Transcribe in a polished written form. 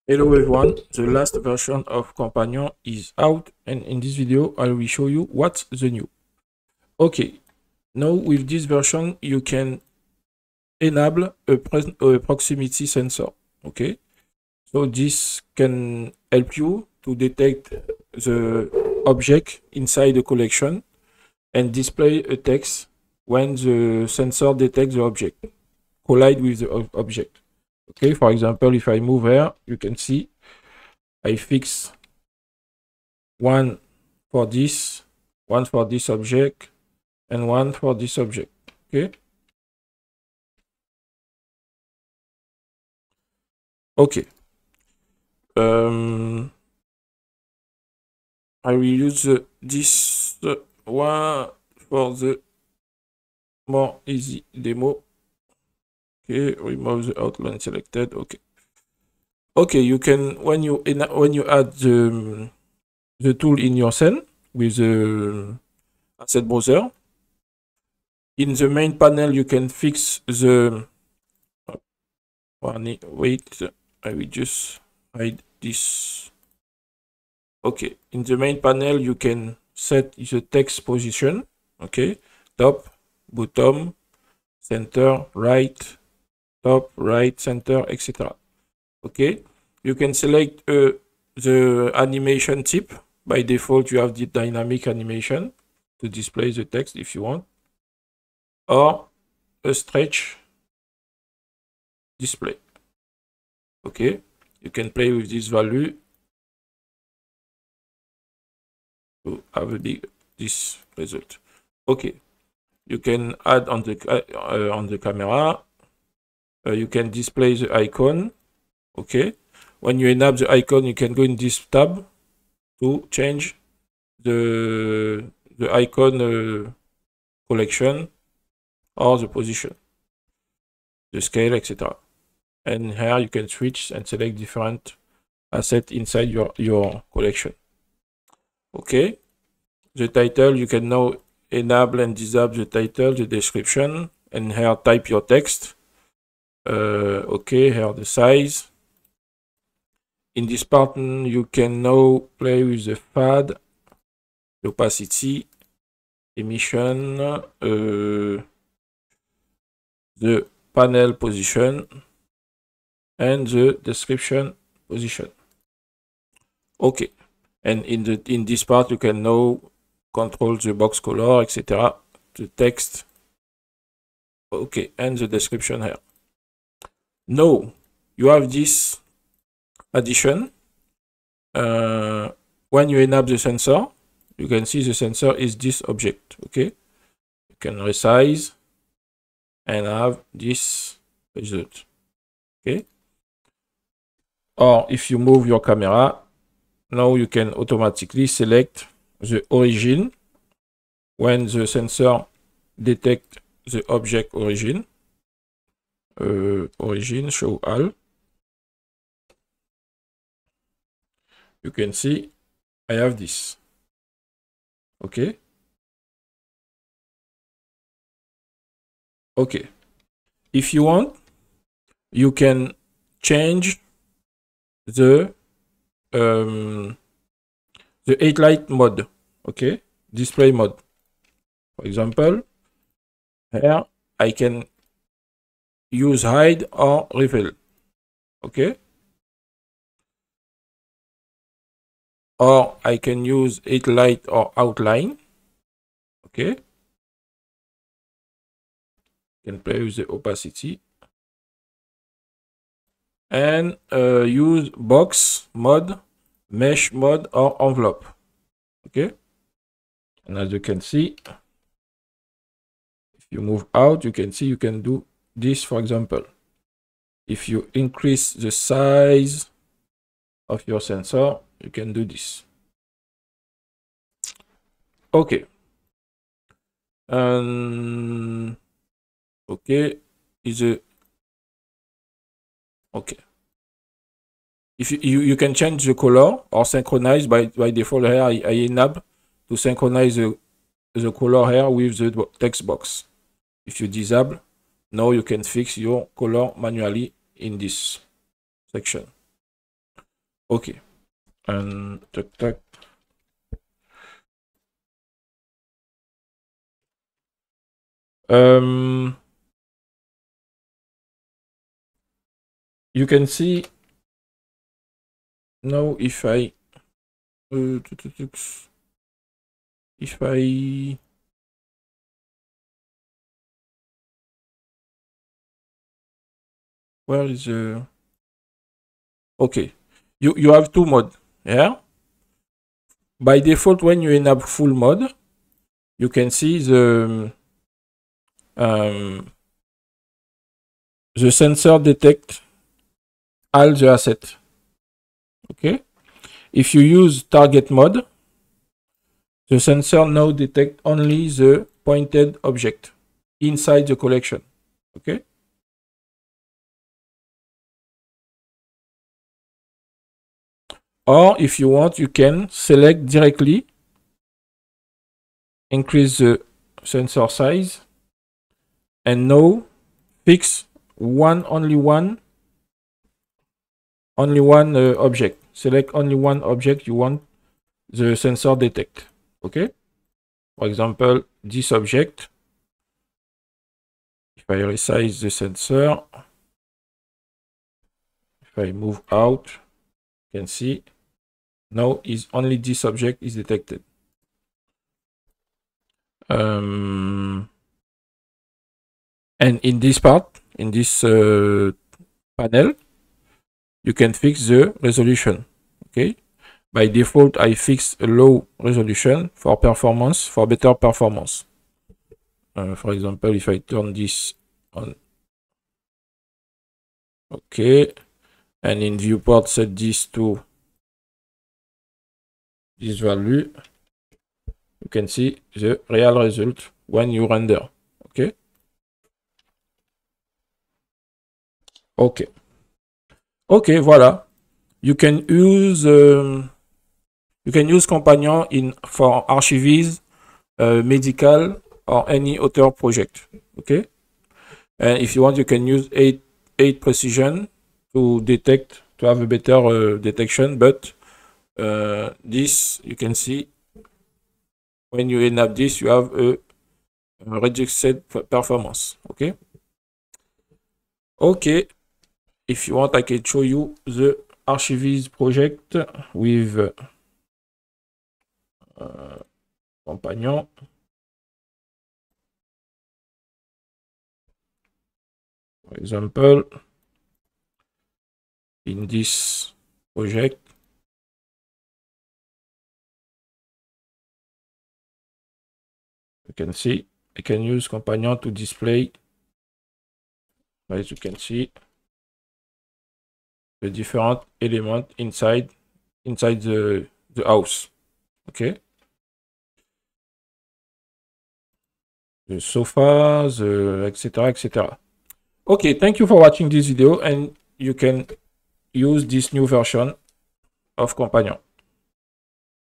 Hello everyone, the last version of Companion is out, and in this video I will show you what's the new. Okay, now with this version you can enable a proximity sensor. Okay, so this can help you to detect the object inside the collection and display a text when the sensor detects the object, collide with the object. Okay, for example, if I move here, you can see I fix one for this object, and one for this object. Okay. Okay. I will use this one for the more easy demo. Okay, remove the outline selected. Okay. Okay, you can when you add the tool in your scene with the asset browser, in the main panel you can fix the wait, I will just hide this. Okay, in the main panel you can set the text position. Okay, top, bottom, center, right, top, right, center, etc. Okay, you can select the animation type. By default you have the dynamic animation to display the text if you want, or a stretch display. Okay, you can play with this value to have this result. Okay, you can add on the camera. You can display the icon. Okay, when you enable the icon, you can go in this tab to change the icon collection or the position, the scale, etc. And here you can switch and select different assets inside your collection. Okay, the title, you can now enable and disable the title, the description, and here type your text. Okay, here the size. In this pattern you can now play with the fade, the opacity, emission, the panel position, and the description position. Okay, and in this part you can now control the box color, etc., the text. Okay, and the description here. Now you have this addition. When you enable the sensor, you can see the sensor is this object. Okay, you can resize and have this result. Okay, or if you move your camera, now you can automatically select the origin when the sensor detects the object origin. Origin, show all. You can see I have this. Okay. Okay. If you want, you can change the 8 light mode. Okay, display mode. For example, here I can use hide or reveal. Okay, or I can use 8 light or outline. Okay, you can play with the opacity and use box mode, mesh mode, or envelope. Okay, and as you can see, if you move out, you can see you can do this. For example, if you increase the size of your sensor, you can do this. Okay. Okay, is a okay. If you can change the color or synchronize by default here. I enable to synchronize the color here with the text box. If you disable, now you can fix your color manually in this section. Okay. And tac. You can see now if I where is the okay, you have two modes. Yeah, by default when you enable full mode, you can see the sensor detect all the asset. Okay, if you use target mode, the sensor now detect only the pointed object inside the collection. Okay. Or if you want, you can select directly, increase the sensor size, and now fix only one object. Select only one object you want the sensor detect. Okay. For example, this object. If I resize the sensor, if I move out, you can see now is only this object is detected. And in this part, in this panel, you can fix the resolution. Okay. By default, I fix a low resolution for performance, for better performance. For example, if I turn this on, okay, and in viewport set this to this value, you can see the real result when you render. Okay. Okay. Okay, voilà. You can use Companion for archivists, medical, or any other project. Okay. And if you want, you can use 8 precision to have a better detection. But this, you can see, when you enable this, you have a reduced performance. Okay. Okay. If you want, I can show you the archivist project with Companion. For example, in this project, you can see I can use Companion to display, as you can see, the different elements inside the house. Okay. The sofa, etc. Okay, thank you for watching this video, and you can use this new version of Companion.